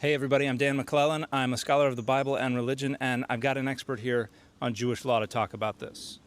Hey everybody, I'm Dan McClellan. I'm a scholar of the Bible and religion, and I've got an expert here on Jewish law to talk about this.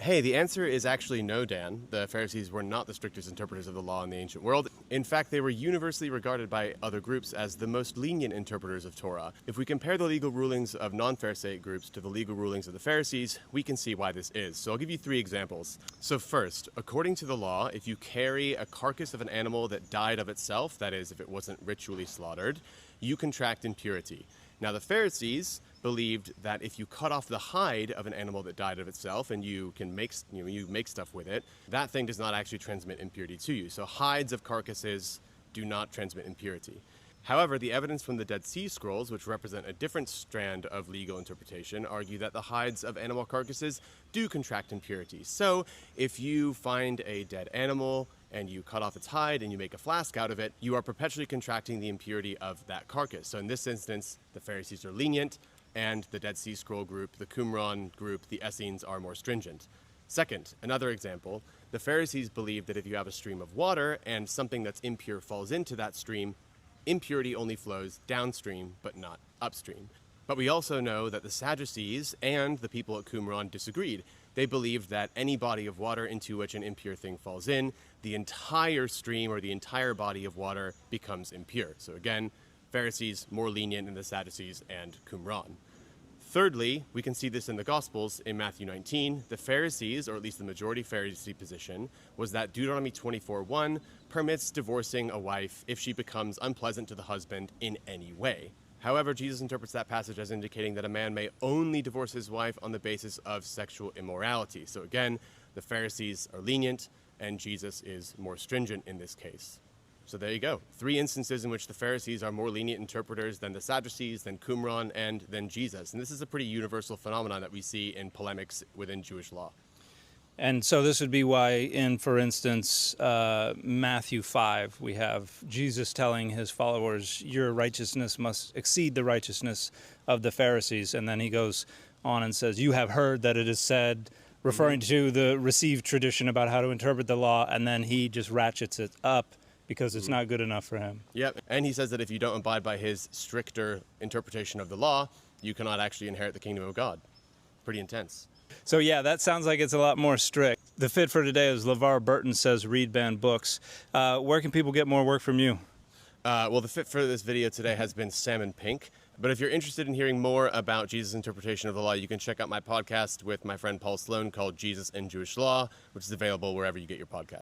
Hey, the answer is actually no, Dan. The Pharisees were not the strictest interpreters of the law in the ancient world. In fact, they were universally regarded by other groups as the most lenient interpreters of Torah. If we compare the legal rulings of non-Pharisaic groups to the legal rulings of the Pharisees, we can see why this is. So I'll give you 3 examples. So first, according to the law, if you carry a carcass of an animal that died of itself, that is, if it wasn't ritually slaughtered, you contract impurity. Now, the Pharisees believed that if you cut off the hide of an animal that died of itself and you can make stuff with it, that thing does not actually transmit impurity to you. So hides of carcasses do not transmit impurity. However, the evidence from the Dead Sea Scrolls, which represent a different strand of legal interpretation, argue that the hides of animal carcasses do contract impurity. So if you find a dead animal and you cut off its hide and you make a flask out of it, you are perpetually contracting the impurity of that carcass. So in this instance, the Pharisees are lenient, and the Dead Sea Scroll group, the Qumran group, the Essenes are more stringent. Second, another example, the Pharisees believe that if you have a stream of water and something that's impure falls into that stream, impurity only flows downstream but not upstream. But we also know that the Sadducees and the people at Qumran disagreed. They believed that any body of water into which an impure thing falls in, the entire stream or the entire body of water becomes impure. So again, Pharisees more lenient than the Sadducees and Qumran. Thirdly, we can see this in the Gospels in Matthew 19. The Pharisees, or at least the majority Pharisee position, was that Deuteronomy 24:1 permits divorcing a wife if she becomes unpleasant to the husband in any way. However, Jesus interprets that passage as indicating that a man may only divorce his wife on the basis of sexual immorality. So again, the Pharisees are lenient, and Jesus is more stringent in this case. So there you go. 3 instances in which the Pharisees are more lenient interpreters than the Sadducees, than Qumran, and than Jesus. And this is a pretty universal phenomenon that we see in polemics within Jewish law. And so this would be why in, for instance, Matthew 5, we have Jesus telling his followers, your righteousness must exceed the righteousness of the Pharisees. And then he goes on and says, you have heard that it is said, referring to the received tradition about how to interpret the law, and then he just ratchets it up because it's not good enough for him. Yep, and he says that if you don't abide by his stricter interpretation of the law, you cannot actually inherit the kingdom of God. Pretty intense. So yeah, that sounds like it's a lot more strict. The fit for today is LeVar Burton says read banned books. Where can people get more work from you? Well, the fit for this video today has been Salmon Pink. But if you're interested in hearing more about Jesus' interpretation of the law, you can check out my podcast with my friend Paul Sloan called Jesus and Jewish Law, which is available wherever you get your podcast.